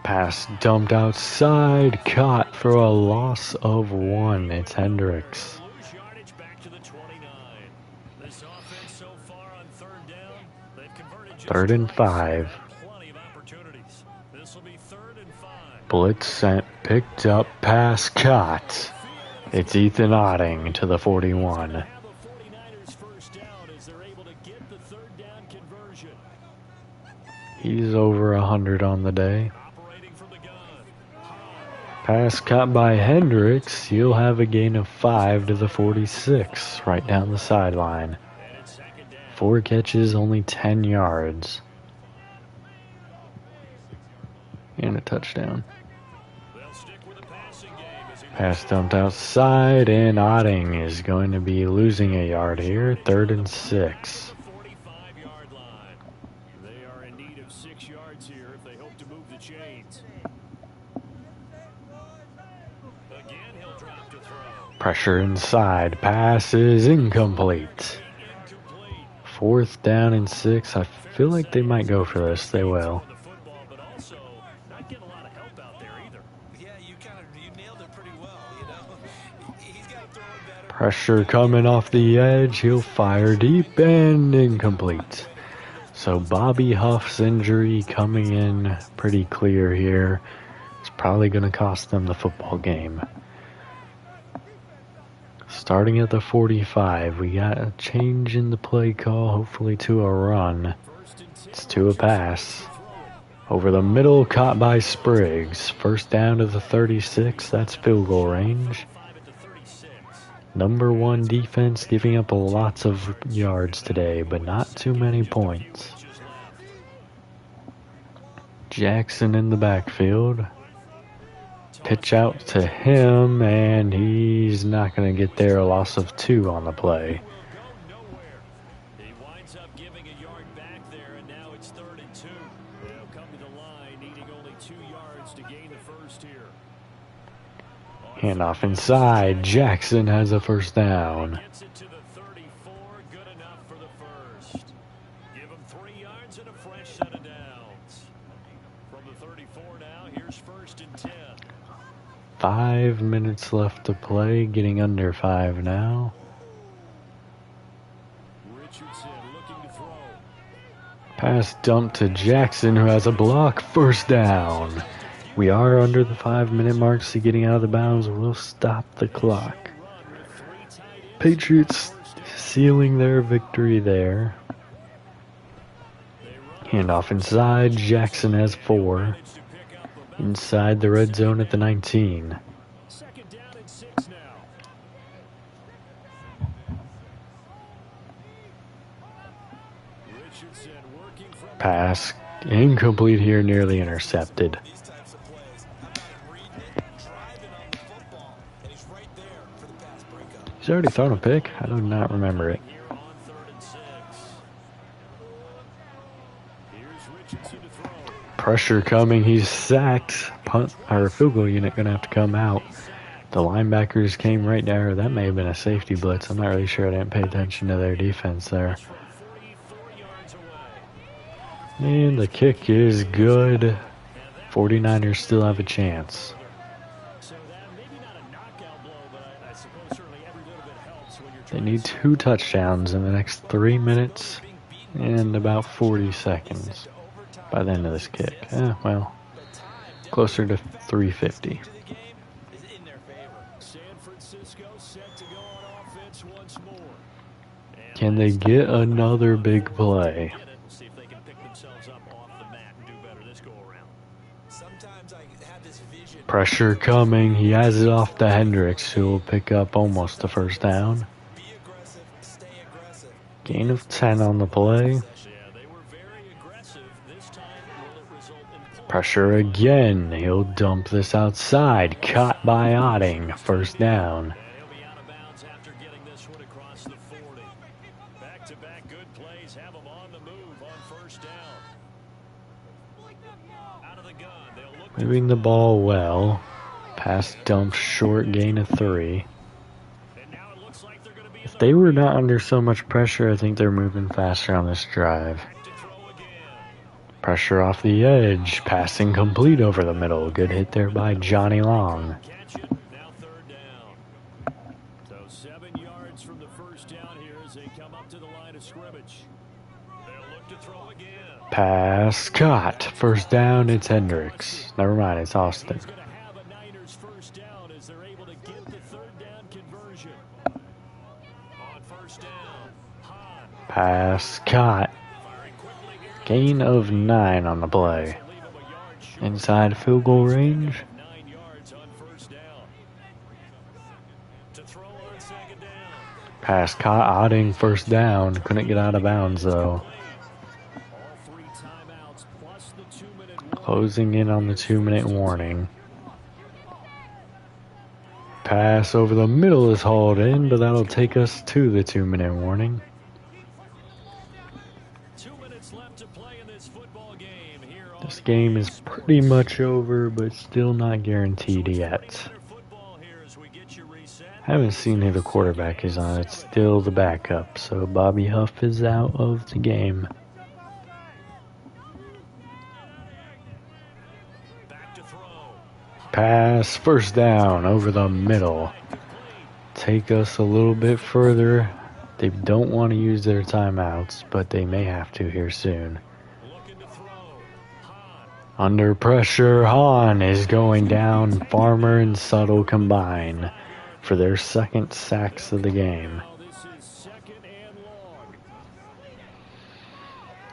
Speaker 1: Pass dumped outside, caught for a loss of 1. It's Hendricks. 3rd and 5. Blitz sent, picked up, pass caught. It's Ethan Otting to the 41. He's over 100 on the day. Pass caught by Hendricks. He'll have a gain of 5 to the 46, right down the sideline. 4 catches, only 10 yards. And a touchdown. Pass dumped outside, and Otting is going to be losing a yard here. 3rd and 6.
Speaker 2: They are in need of 6 yards here if they hope to move the chains. Again, he'll drop to throw.
Speaker 1: Pressure inside. Pass is incomplete. 4th down and 6. I feel like they might go for this. They will. Pressure coming off the edge. He'll fire deep and incomplete. So Bobby Huff's injury coming in pretty clear here. It's probably going to cost them the football game. Starting at the 45, we got a change in the play call, hopefully to a run. It's to a pass. Over the middle, caught by Spriggs. 1st down to the 36, that's field goal range. Number 1 defense, giving up lots of yards today, but not too many points. Jackson in the backfield. Pitch out to him, and he's not going to get there. A loss of 2 on the play.
Speaker 2: He winds up giving a yard back there, and now it's 3rd and 2. They'll come to the line, needing only 2 yards to gain the first here.
Speaker 1: Handoff inside. Jackson has a 1st down.
Speaker 2: Gets it to the 34, good enough for the first. Give him 3 yards and a fresh set of downs. From the 34 now, here's 1st and 10.
Speaker 1: 5 minutes left to play, getting under 5 now.
Speaker 2: Richardson looking to throw.
Speaker 1: Pass dump to Jackson, who has a block. 1st down. We are under the 5-minute mark, so getting out of the bounds will stop the clock. Patriots sealing their victory there. Handoff inside. Jackson has 4. Inside the red zone at the 19.
Speaker 2: Second down and 6 now. Richardson working from
Speaker 1: Pass incomplete here, nearly intercepted.
Speaker 3: These types of plays, how about him reading it, driving on the football, and he's right there for the pass breakup.
Speaker 1: He's already thrown a pick? I do not remember it.
Speaker 2: here on 3rd and 6. Here's Richardson to throw.
Speaker 1: Pressure coming. He's sacked. Punt or field goal unit gonna have to come out. The linebackers came right there. That may have been a safety blitz. I'm not really sure. I didn't pay attention to their defense there.
Speaker 2: 44 yards away.
Speaker 1: And the kick is good. 49ers still have a chance.
Speaker 2: So that maybe not a knockout blow, but I suppose certainly every little bit helps when you're
Speaker 1: They
Speaker 2: trying
Speaker 1: need
Speaker 2: to
Speaker 1: 2 touchdowns in the next 3 minutes and about 40 seconds by the end of this kick. Well, closer to 350.
Speaker 3: The game is in their favor.
Speaker 2: San Francisco set to go on offense once more. And
Speaker 1: Can they get another big play?
Speaker 2: see if they can pick themselves up off the mat and do better this go around.
Speaker 3: Sometimes I have this vision.
Speaker 1: Pressure coming. He has it off to Hendricks, who will pick up almost the first down.
Speaker 3: Be aggressive, stay aggressive.
Speaker 1: Gain of 10 on the play.
Speaker 2: Yeah, they were very aggressive. This time, will it result in points?
Speaker 1: Pressure again. He'll dump this outside. Caught by Otting. First down.
Speaker 2: And he'll be out of bounds after getting this one across the 40. Back-to-back good plays have them on the move on 1st down. Out of the gun, they'll look to
Speaker 1: Moving the ball well. Pass dump short. Gain of 3.
Speaker 2: and now it looks like they're going to be
Speaker 1: If they were not under so much pressure, I think they're moving faster on this drive.
Speaker 2: back to throw again.
Speaker 1: Pressure off the edge. Passing complete over the middle. Good hit there by Johnny Long.
Speaker 2: Catch it. Now 3rd down. So 7 yards from the first down here as they come up to the line of scrimmage. They'll look to throw again.
Speaker 1: Pass caught. First down, it's Hendricks. Never mind, it's Austin.
Speaker 2: He's going to have a Niners first down as they're able to get the 3rd down conversion. On 1st down, Hahn
Speaker 1: Pass caught.
Speaker 2: firing quickly here.
Speaker 1: Gain of 9 on the play.
Speaker 2: Leave him a yard short.
Speaker 1: Inside field goal range.
Speaker 2: 9 yards on 1st down. To throw on 2nd down.
Speaker 1: Pass caught. Otting first down. Couldn't get out of bounds though.
Speaker 2: All 3 timeouts plus the 2-minute warning.
Speaker 1: Closing in on the 2-minute warning. Pass over the middle is hauled in, but that'll take us to the 2-minute warning.
Speaker 2: 2 minutes left to play in this football game here on
Speaker 1: This game is pretty much over, but still not guaranteed yet.
Speaker 2: better football here as we get you reset.
Speaker 1: Haven't seen who the quarterback is on. It's still the backup, so Bobby Huff is out of the game.
Speaker 2: Back to throw.
Speaker 1: Pass, first down, over the middle. Take us a little bit further. They don't want to use their timeouts, but they may have to here soon.
Speaker 2: Looking to throw. Hahn.
Speaker 1: Under pressure, Hahn is going down. Farmer and Suttle combine for their 2nd sacks of the game.
Speaker 2: Now this is 2nd and long.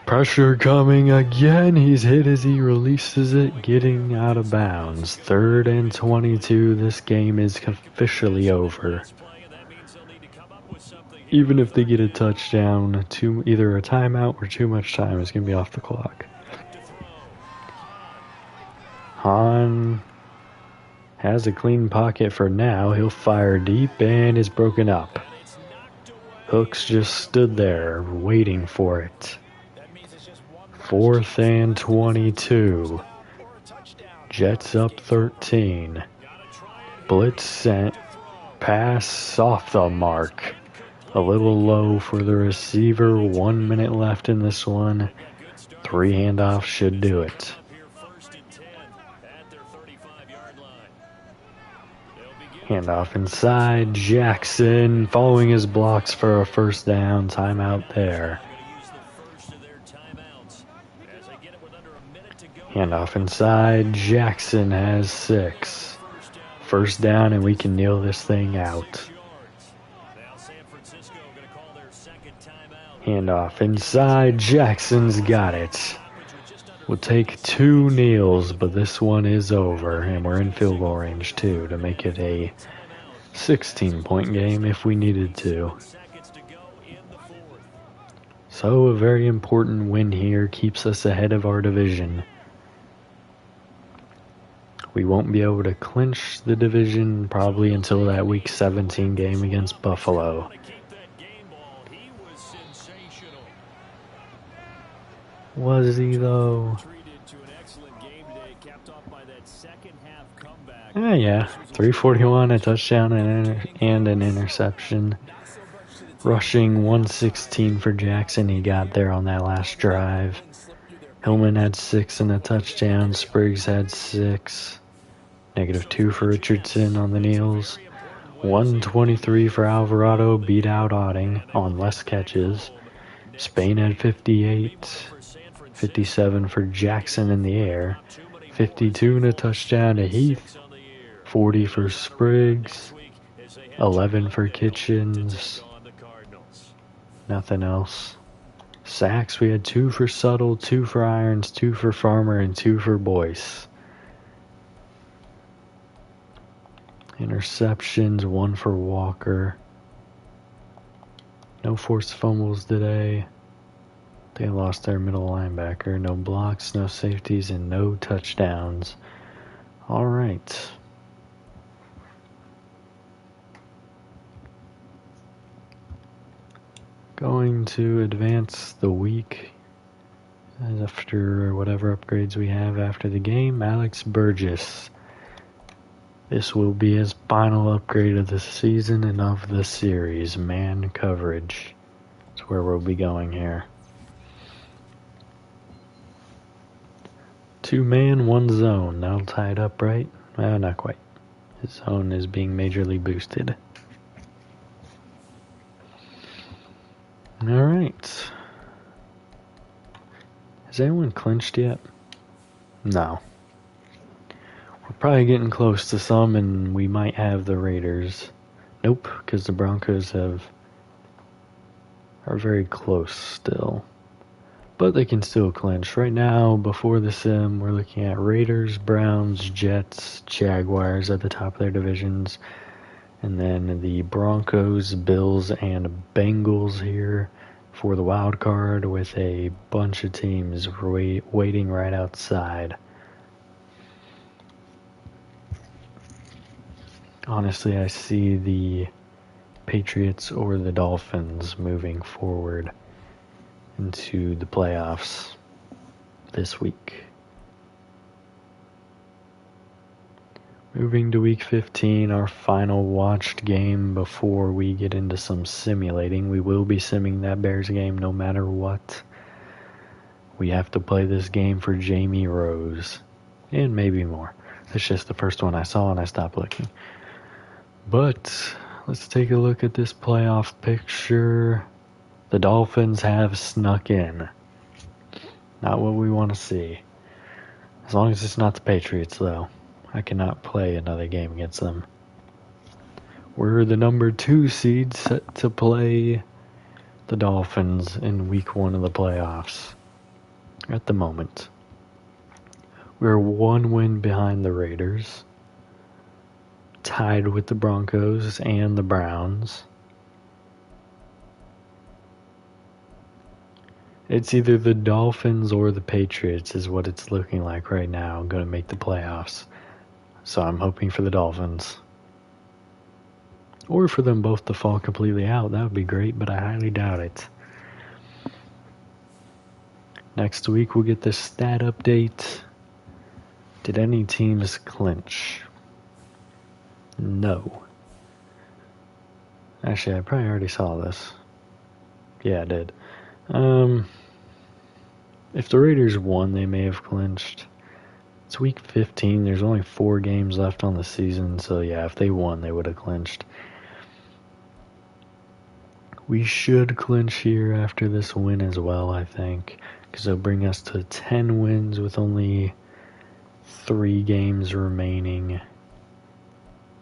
Speaker 1: Pressure coming again. He's hit as he releases it, getting out of bounds. 3rd and 22. This game is officially over.
Speaker 2: This play, and that means they'll need to come up with something.
Speaker 1: Even if they get a touchdown, either a timeout or too much time is going to be off the clock.
Speaker 2: Back to throw.
Speaker 1: Hahn has a clean pocket for now. He'll fire deep and is broken up.
Speaker 2: And it's knocked away.
Speaker 1: Hooks just stood there waiting for it.
Speaker 3: That means it's just one
Speaker 1: 4th and 22.
Speaker 3: or a touchdown.
Speaker 1: Jets up 13.
Speaker 2: Gotta try it.
Speaker 1: Blitz sent. Pass off the mark. A little low for the receiver. 1 minute left in this one. 3 handoffs should do it.
Speaker 2: Up here 1st and 10 at their 35-yard line. They'll begin
Speaker 1: Handoff inside. Jackson following his blocks for a first down. Timeout there.
Speaker 2: going to use the first of their timeouts as they get it with under a minute to go
Speaker 1: Handoff inside. Jackson has 6. First down, and we can kneel this thing out. Handoff inside. Jackson's got it. We'll take 2 kneels, but this one is over, and we're in field goal range too to make it a 16-point game if we needed to. So a very important win here keeps us ahead of our division. We won't be able to clinch the division probably until that Week 17 game against Buffalo. Was he though? Yeah. 341, a touchdown and an interception. Rushing 116 for Jackson. He got there on that last drive. Hillman had 6 and a touchdown. Spriggs had 6. -2 for Richardson on the kneels. 123 for Alvarado. Beat out Otting on less catches. Spain had 58. 57 for Jackson in the air. 52 and a touchdown to Heath. 40 for Spriggs. 11 for Kitchens. Nothing else. Sacks, we had 2 for Subtle, 2 for Irons, 2 for Farmer, and 2 for Boyce. Interceptions, 1 for Walker. No forced fumbles today. They lost their middle linebacker. No blocks, no safeties, and no touchdowns. All right. Going to advance the week after whatever upgrades we have after the game. Alex Burgess. This will be his final upgrade of the season and of the series. Man coverage. That's where we'll be going here. 2 man, 1 zone. Now tied up, right? Not quite. His zone is being majorly boosted. Alright. Has anyone clinched yet? No. We're probably getting close to some, and we might have the Raiders. Nope, because the Broncos are very close still. But they can still clinch. Right now, before the sim, we're looking at Raiders, Browns, Jets, Jaguars at the top of their divisions. And then the Broncos, Bills, and Bengals here for the wild card, with a bunch of teams waiting right outside. Honestly, I see the Patriots or the Dolphins moving forward into the playoffs this week. Moving to week 15, our final watched game before we get into some simulating. We will be simming that Bears game no matter what. We have to play this game for Jamie Rose. And maybe more. It's just the first one I saw and I stopped looking. But let's take a look at this playoff picture. The Dolphins have snuck in. Not what we want to see. As long as it's not the Patriots, though. I cannot play another game against them. We're the number 2 seed set to play the Dolphins in week 1 of the playoffs. At the moment. We're 1 win behind the Raiders. Tied with the Broncos and the Browns. It's either the Dolphins or the Patriots is what it's looking like right now. I'm going to make the playoffs. So I'm hoping for the Dolphins. Or for them both to fall completely out. That would be great, but I highly doubt it. Next week we'll get the stat update. Did any teams clinch? No. Actually, I probably already saw this. Yeah, I did. If the Raiders won, they may have clinched. It's week 15. There's only 4 games left on the season. So, yeah, if they won, they would have clinched. We should clinch here after this win as well, I think. Because it'll bring us to 10 wins with only 3 games remaining.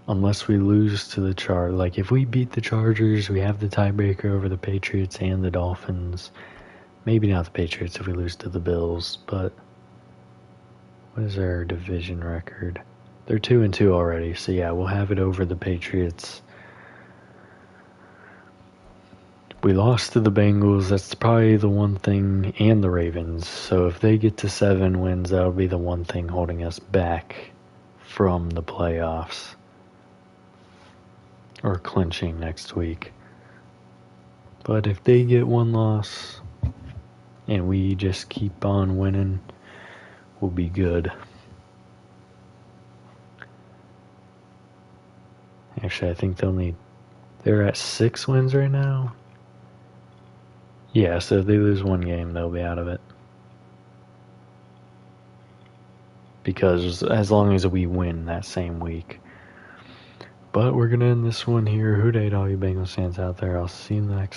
Speaker 1: Unless we lose to the Chargers. Like, if we beat the Chargers, we have the tiebreaker over the Patriots and the Dolphins. Maybe not the Patriots if we lose to the Bills, but what is their division record? They're 2-2 already, so yeah, we'll have it over the Patriots. We lost to the Bengals. That's probably the one thing, and the Ravens. So if they get to 7 wins, that'll be the one thing holding us back from the playoffs. Or clinching next week. But if they get 1 loss and we just keep on winning, we'll be good. Actually, I think they're at 6 wins right now. Yeah, so if they lose 1 game, they'll be out of it. Because as long as we win that same week. But we're going to end this one here. Who dey all you Bengals fans out there. I'll see you in the next one.